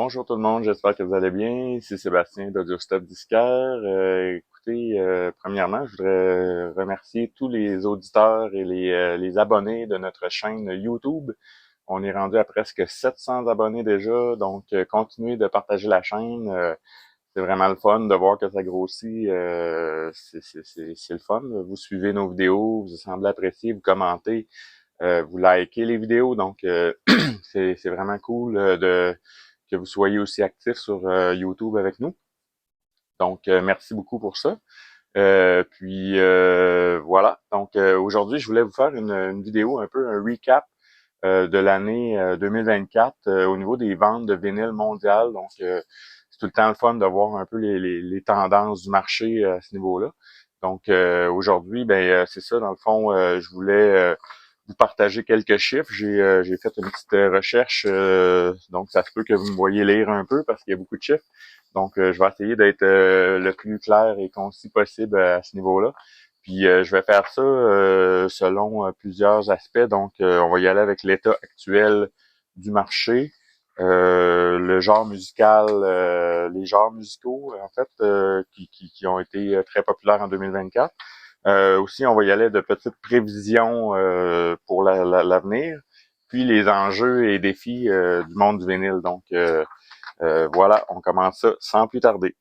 Bonjour tout le monde, j'espère que vous allez bien. Ici Sébastien d'AudioStop Disquaire. Écoutez, premièrement, je voudrais remercier tous les auditeurs et les abonnés de notre chaîne YouTube. On est rendu à presque 700 abonnés déjà, donc continuez de partager la chaîne. C'est vraiment le fun de voir que ça grossit. C'est le fun. Vous suivez nos vidéos, vous semblez apprécier, vous commentez, vous likez les vidéos, donc c'est vraiment cool que vous soyez aussi actifs sur YouTube avec nous. Donc, merci beaucoup pour ça. Voilà. Donc, aujourd'hui, je voulais vous faire une vidéo, un peu un recap de l'année 2024 au niveau des ventes de vinyle mondial. Donc, c'est tout le temps le fun de voir un peu les tendances du marché à ce niveau-là. Donc, aujourd'hui, c'est ça. Dans le fond, je voulais vous partager quelques chiffres. J'ai fait une petite recherche, donc ça se peut que vous me voyez lire un peu parce qu'il y a beaucoup de chiffres. Donc, je vais essayer d'être le plus clair et concis possible à ce niveau-là. Puis, je vais faire ça selon plusieurs aspects. Donc, on va y aller avec l'état actuel du marché, le genre musical, les genres musicaux, en fait, qui ont été très populaires en 2024. Aussi, on va y aller de petites prévisions pour l'avenir, puis les enjeux et défis du monde du vinyle. Donc, voilà, on commence ça sans plus tarder.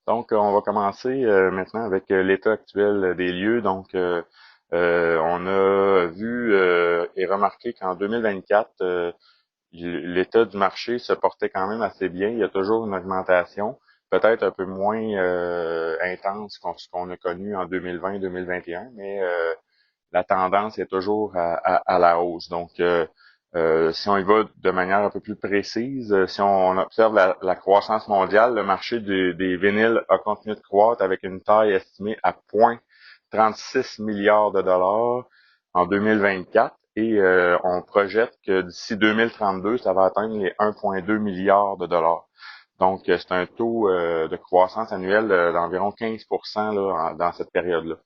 Donc, on va commencer maintenant avec l'état actuel des lieux. Donc, on a vu et remarqué qu'en 2024, l'état du marché se portait quand même assez bien. Il y a toujours une augmentation, peut-être un peu moins intense ce qu'on a connu en 2020-2021, mais la tendance est toujours à la hausse. Donc, si on y va de manière un peu plus précise, si on observe la croissance mondiale, le marché des vinyles a continué de croître avec une taille estimée à 0,36 milliards de dollars en 2024 et on projette que d'ici 2032, ça va atteindre les 1,2 milliards de dollars. Donc, c'est un taux de croissance annuelle d'environ 15% là, dans cette période-là.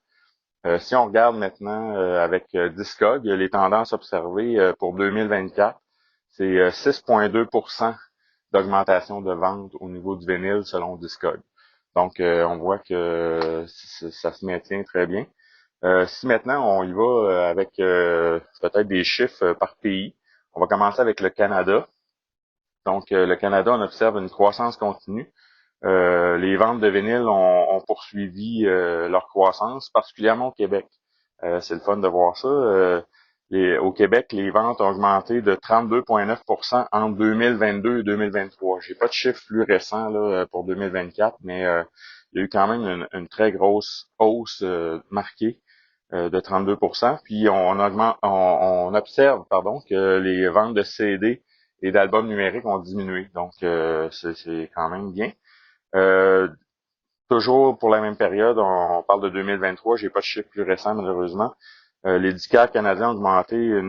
Si on regarde maintenant avec Discog, les tendances observées pour 2024, c'est 6,2% d'augmentation de vente au niveau du vinyle selon Discog. Donc, on voit que ça se maintient très bien. Si maintenant on y va avec peut-être des chiffres par pays, on va commencer avec le Canada. Donc, le Canada, on observe une croissance continue. Les ventes de vinyle ont poursuivi leur croissance, particulièrement au Québec. C'est le fun de voir ça. Au Québec, les ventes ont augmenté de 32,9% entre 2022 et 2023. J'ai pas de chiffres plus récents là, pour 2024, mais il y a eu quand même une très grosse hausse marquée de 32%. Puis on observe que les ventes de CD et d'albums numériques ont diminué. Donc, c'est quand même bien. Euh, Toujours pour la même période, on parle de 2023, j'ai pas de chiffre plus récent malheureusement. Les disquaires canadiens ont augmenté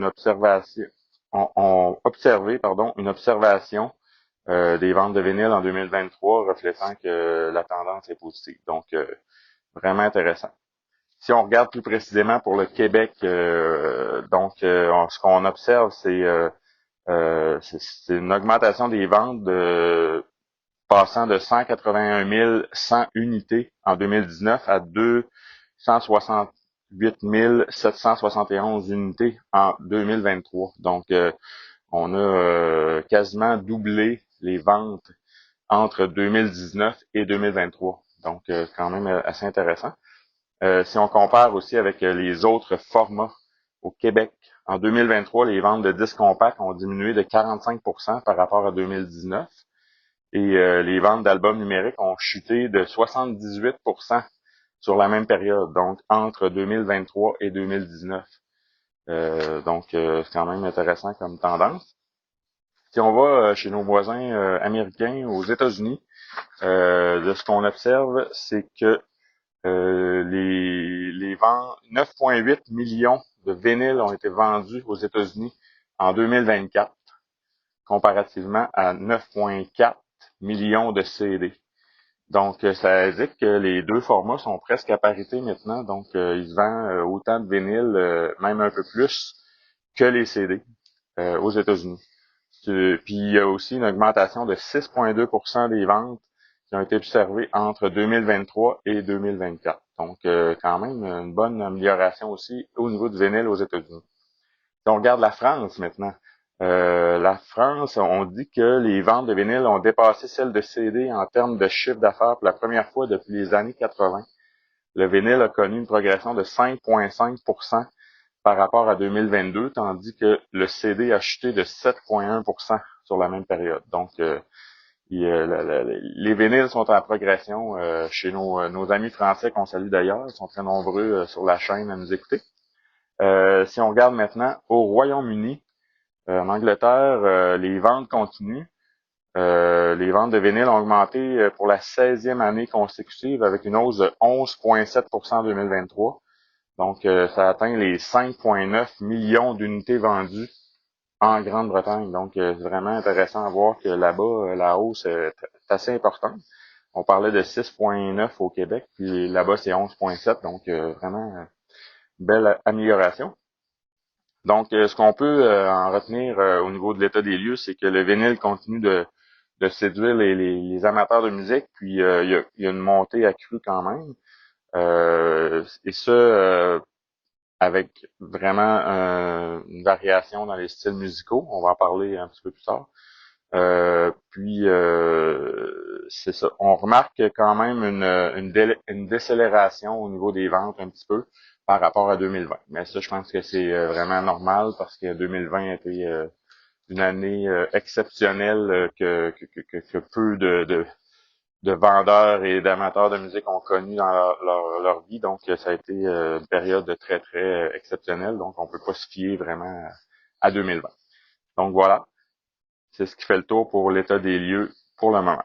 ont observé une observation des ventes de vinyle en 2023, reflétant que la tendance est positive. Donc, vraiment intéressant. Si on regarde plus précisément pour le Québec, ce qu'on observe, c'est une augmentation des ventes passant de 181 100 unités en 2019 à 268 771 unités en 2023. Donc, on a quasiment doublé les ventes entre 2019 et 2023. Donc, quand même assez intéressant. Si on compare aussi avec les autres formats au Québec, en 2023, les ventes de disques compacts ont diminué de 45% par rapport à 2019 et les ventes d'albums numériques ont chuté de 78% sur la même période, donc entre 2023 et 2019. C'est quand même intéressant comme tendance. Si on va chez nos voisins américains, aux États-Unis, de ce qu'on observe, c'est que les ventes, 9,8 millions de vinyles ont été vendus aux États-Unis en 2024, comparativement à 9,4 millions de CD. Donc, ça indique que les deux formats sont presque à parité maintenant. Donc, il se vend autant de vinyles, même un peu plus, que les CD aux États-Unis. Puis il y a aussi une augmentation de 6,2% des ventes qui ont été observées entre 2023 et 2024. Donc, quand même, une bonne amélioration aussi au niveau du vinyle aux États-Unis. Si on regarde la France maintenant, la France, on dit que les ventes de vinyle ont dépassé celles de CD en termes de chiffre d'affaires pour la première fois depuis les années 80. Le vinyle a connu une progression de 5,5% par rapport à 2022, tandis que le CD a chuté de 7,1% sur la même période. Donc, les vinyles sont en progression chez nos amis français qu'on salue d'ailleurs. Ils sont très nombreux sur la chaîne à nous écouter. Si on regarde maintenant au Royaume-Uni, en Angleterre, les ventes continuent. Les ventes de vinyles ont augmenté pour la 16e année consécutive avec une hausse de 11,7% en 2023. Donc, ça atteint les 5,9 millions d'unités vendues en Grande-Bretagne. Donc, c'est vraiment intéressant à voir que là-bas, la hausse est assez importante. On parlait de 6,9 au Québec, puis là-bas, c'est 11,7. Donc, vraiment, belle amélioration. Donc, ce qu'on peut en retenir au niveau de l'état des lieux, c'est que le vinyle continue de séduire les amateurs de musique, puis il y a une montée accrue quand même. Et ça, avec vraiment une variation dans les styles musicaux. On va en parler un petit peu plus tard. C'est ça. On remarque quand même une décélération au niveau des ventes un petit peu par rapport à 2020. Mais ça, je pense que c'est vraiment normal parce que 2020 a été une année exceptionnelle que peu de vendeurs et d'amateurs de musique ont connu dans leur vie. Donc, ça a été une période très, très exceptionnelle. Donc, on peut pas se fier vraiment à 2020. Donc, voilà. C'est ce qui fait le tour pour l'état des lieux pour le moment.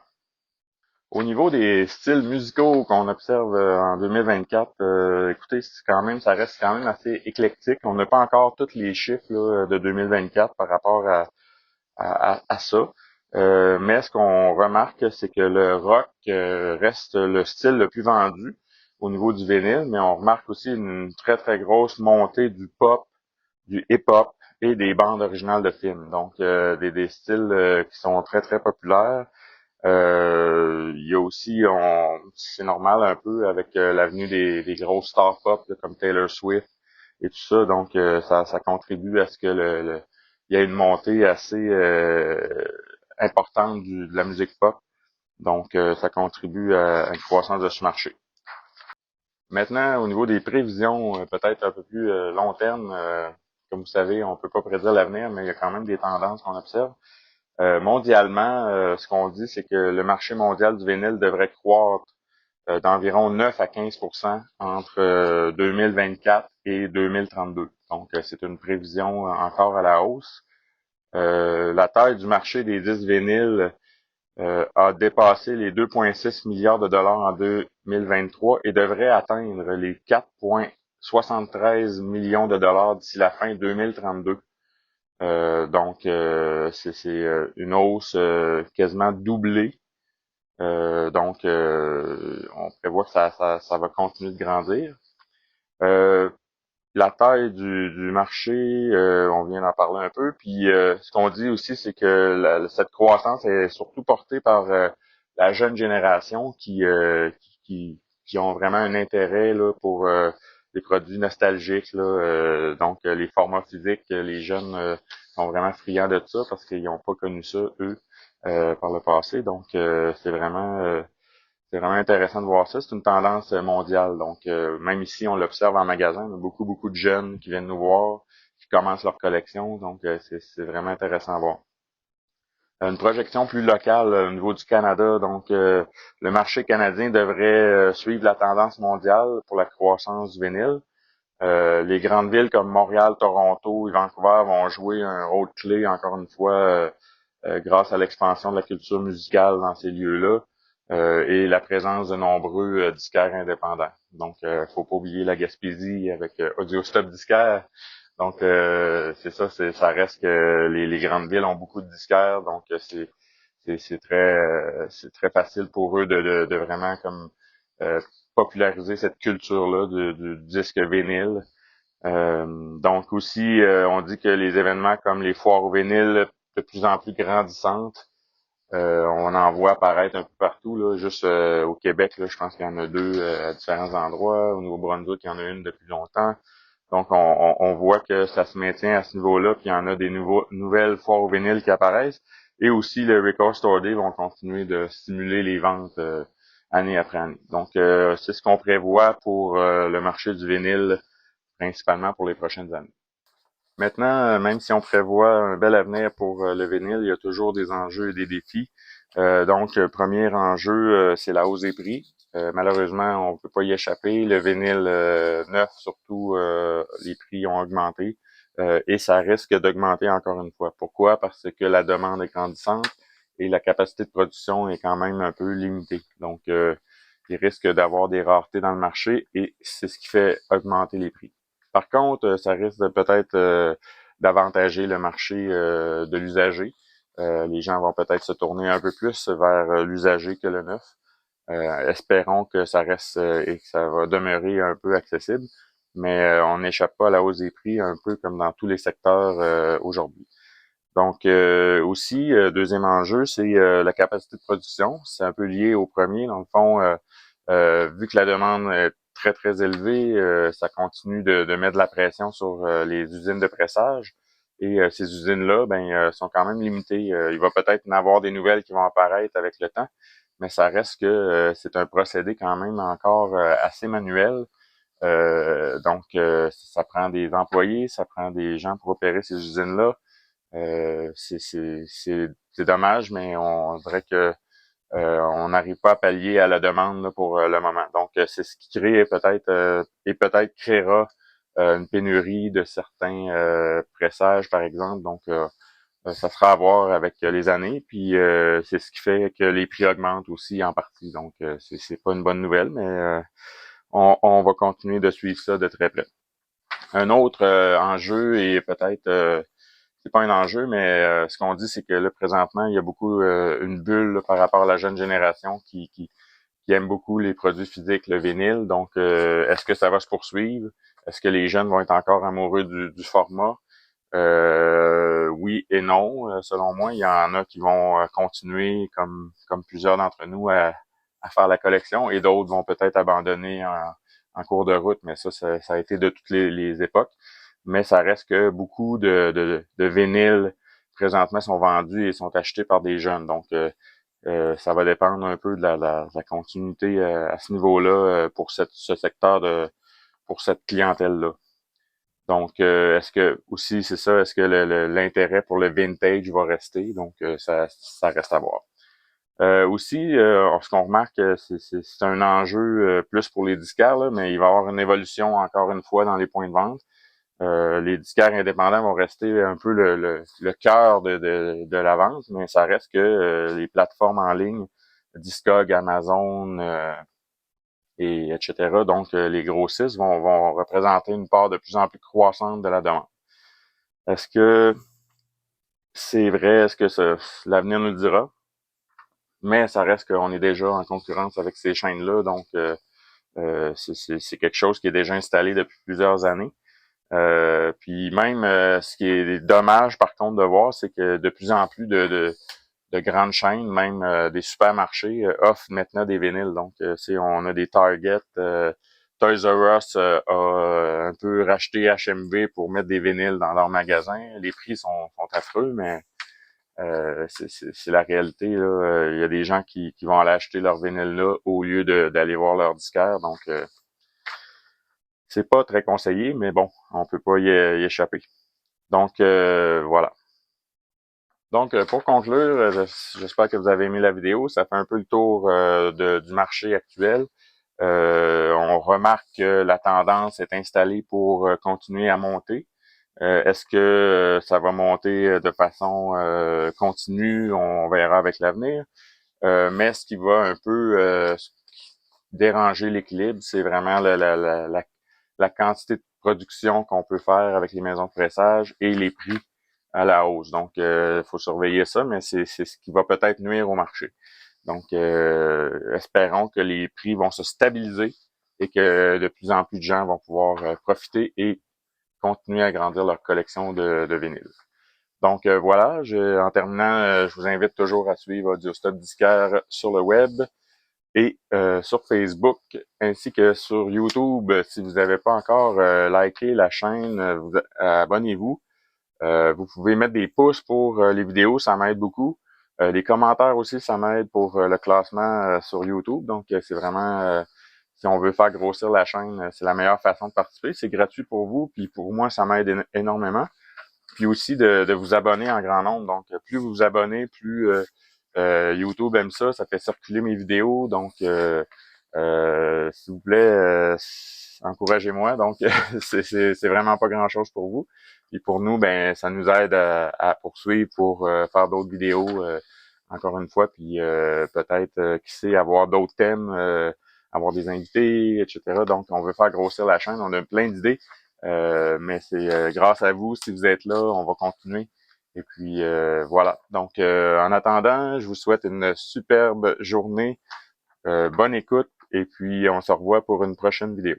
Au niveau des styles musicaux qu'on observe en 2024, écoutez, ça reste quand même assez éclectique. On n'a pas encore tous les chiffres là, de 2024 par rapport à ça. Mais ce qu'on remarque, c'est que le rock reste le style le plus vendu au niveau du vinyle, mais on remarque aussi une très, très grosse montée du pop, du hip-hop et des bandes originales de films. Donc, des styles qui sont très, très populaires. Il y a aussi, c'est normal un peu avec l'avenue des grosses stars pop là, comme Taylor Swift et tout ça. Donc, ça contribue à ce que il y ait une montée assez importante de la musique pop. Donc, ça contribue à une croissance de ce marché. Maintenant, au niveau des prévisions, peut-être un peu plus long terme, comme vous savez, on peut pas prédire l'avenir, mais il y a quand même des tendances qu'on observe. Mondialement, ce qu'on dit, c'est que le marché mondial du vinyle devrait croître d'environ 9 à 15% entre 2024 et 2032. Donc, c'est une prévision encore à la hausse. La taille du marché des disques vinyles a dépassé les 2,6 milliards de dollars en 2023 et devrait atteindre les 4,73 millions de dollars d'ici la fin 2032. Donc, c'est une hausse quasiment doublée. On prévoit que ça va continuer de grandir. La taille du marché, on vient d'en parler un peu. Puis ce qu'on dit aussi, c'est que cette croissance est surtout portée par la jeune génération qui ont vraiment un intérêt là, pour des produits nostalgiques. Là, donc les formats physiques, les jeunes sont vraiment friands de ça parce qu'ils n'ont pas connu ça, eux, par le passé. Donc c'est vraiment intéressant de voir ça. C'est une tendance mondiale. Donc, même ici, on l'observe en magasin. On a beaucoup, beaucoup de jeunes qui viennent nous voir, qui commencent leur collection. Donc, c'est vraiment intéressant à voir. Une projection plus locale au niveau du Canada. Donc, le marché canadien devrait suivre la tendance mondiale pour la croissance du vinyle. Les grandes villes comme Montréal, Toronto et Vancouver vont jouer un rôle clé, encore une fois, grâce à l'expansion de la culture musicale dans ces lieux-là et la présence de nombreux disquaires indépendants. Donc, faut pas oublier la Gaspésie avec Audio Stop Disquaire. Donc, c'est ça, ça reste que les grandes villes ont beaucoup de disquaires, donc c'est très facile pour eux de vraiment comme euh, populariser cette culture-là du disque vinyle. Donc aussi, on dit que les événements comme les foires au vinyle de plus en plus grandissante. On en voit apparaître un peu partout, là, juste au Québec, là, je pense qu'il y en a deux à différents endroits. Au Nouveau-Brunswick, il y en a une depuis longtemps. Donc, on voit que ça se maintient à ce niveau-là, puis il y en a des nouvelles foires au vinyle qui apparaissent. Et aussi, le Record Store Day vont continuer de stimuler les ventes année après année. Donc, c'est ce qu'on prévoit pour le marché du vinyle, principalement pour les prochaines années. Maintenant, même si on prévoit un bel avenir pour le vinyle, il y a toujours des enjeux et des défis. Donc, premier enjeu, c'est la hausse des prix. Malheureusement, on ne peut pas y échapper. Le vinyle neuf, surtout, les prix ont augmenté et ça risque d'augmenter encore une fois. Pourquoi? Parce que la demande est grandissante et la capacité de production est quand même un peu limitée. Donc, il risque d'avoir des raretés dans le marché et c'est ce qui fait augmenter les prix. Par contre, ça risque de peut-être d'avantager le marché de l'usager. Les gens vont peut-être se tourner un peu plus vers l'usager que le neuf. Espérons que ça reste et que ça va demeurer un peu accessible, mais on n'échappe pas à la hausse des prix, un peu comme dans tous les secteurs aujourd'hui. Donc aussi, deuxième enjeu, c'est la capacité de production. C'est un peu lié au premier. Dans le fond, vu que la demande est très, très élevée, ça continue de mettre de la pression sur les usines de pressage. Et ces usines-là, sont quand même limitées. Il va peut-être y en avoir des nouvelles qui vont apparaître avec le temps, mais ça reste que c'est un procédé quand même encore assez manuel. Donc, ça prend des employés, ça prend des gens pour opérer ces usines-là. C'est dommage, mais on dirait que on n'arrive pas à pallier à la demande là, pour le moment. Donc, c'est ce qui crée peut-être et peut-être créera une pénurie de certains pressages, par exemple. Donc, ça sera à voir avec les années. Puis, c'est ce qui fait que les prix augmentent aussi en partie. Donc, c'est pas une bonne nouvelle, mais on va continuer de suivre ça de très près. Un autre enjeu et peut-être c'est pas un enjeu, mais ce qu'on dit, c'est que là, présentement, il y a beaucoup une bulle là, par rapport à la jeune génération qui aime beaucoup les produits physiques, le vinyle. Donc, est-ce que ça va se poursuivre? Est-ce que les jeunes vont être encore amoureux du format? Oui et non. Selon moi, il y en a qui vont continuer, comme plusieurs d'entre nous, à faire la collection et d'autres vont peut-être abandonner en cours de route, mais ça a été de toutes les époques. Mais ça reste que beaucoup de vinyles présentement sont vendus et sont achetés par des jeunes. Donc, ça va dépendre un peu de la continuité à ce niveau-là pour ce secteur pour cette clientèle-là. Donc, est-ce que aussi c'est ça, est-ce que l'intérêt pour le vintage va rester? Donc, ça reste à voir. Aussi, ce qu'on remarque, c'est un enjeu plus pour les disquaires, là, mais il va y avoir une évolution encore une fois dans les points de vente. Les disquaires indépendants vont rester un peu le cœur de la vente, mais ça reste que les plateformes en ligne, Discog, Amazon et etc. Donc, les grossistes vont représenter une part de plus en plus croissante de la demande. Est-ce que c'est vrai? Est-ce que l'avenir nous le dira? Mais ça reste qu'on est déjà en concurrence avec ces chaînes-là, donc c'est quelque chose qui est déjà installé depuis plusieurs années. Puis même, ce qui est dommage par contre de voir, c'est que de plus en plus de grandes chaînes, même des supermarchés, offrent maintenant des vinyles. Donc, on a des Target, Toys R Us a un peu racheté HMV pour mettre des vinyles dans leur magasin. Les prix sont affreux, mais c'est la réalité. Là. Il y a des gens qui vont aller acheter leur vinyle là au lieu d'aller voir leur disquaire. Donc, c'est pas très conseillé, mais bon, on peut pas y échapper. Donc, voilà. Donc, pour conclure, j'espère que vous avez aimé la vidéo. Ça fait un peu le tour du marché actuel. On remarque que la tendance est installée pour continuer à monter. Est-ce que ça va monter de façon continue? On verra avec l'avenir. Mais ce qui va un peu déranger l'équilibre, c'est vraiment la quantité de production qu'on peut faire avec les maisons de pressage et les prix à la hausse. Donc, il faut surveiller ça, mais c'est ce qui va peut-être nuire au marché. Donc, espérons que les prix vont se stabiliser et que de plus en plus de gens vont pouvoir profiter et continuer à grandir leur collection de vinyles. Donc voilà, en terminant, je vous invite toujours à suivre Audiostop Disquaire sur le web et sur Facebook, ainsi que sur YouTube. Si vous n'avez pas encore liké la chaîne, abonnez-vous. Vous pouvez mettre des pouces pour les vidéos, ça m'aide beaucoup. Les commentaires aussi, ça m'aide pour le classement sur YouTube. Donc, c'est vraiment, si on veut faire grossir la chaîne, c'est la meilleure façon de participer. C'est gratuit pour vous, puis pour moi, ça m'aide énormément. Puis aussi de vous abonner en grand nombre. Donc, plus vous vous abonnez, plus YouTube aime ça. Ça fait circuler mes vidéos. Donc, s'il vous plaît, encouragez-moi. Donc, c'est vraiment pas grand-chose pour vous. Puis pour nous, ben, ça nous aide à poursuivre pour faire d'autres vidéos. Encore une fois, puis peut-être, qui sait, avoir d'autres thèmes, avoir des invités, etc. Donc, on veut faire grossir la chaîne. On a plein d'idées. Mais c'est grâce à vous, si vous êtes là, on va continuer. Et puis voilà. Donc en attendant, je vous souhaite une superbe journée, bonne écoute, et puis on se revoit pour une prochaine vidéo.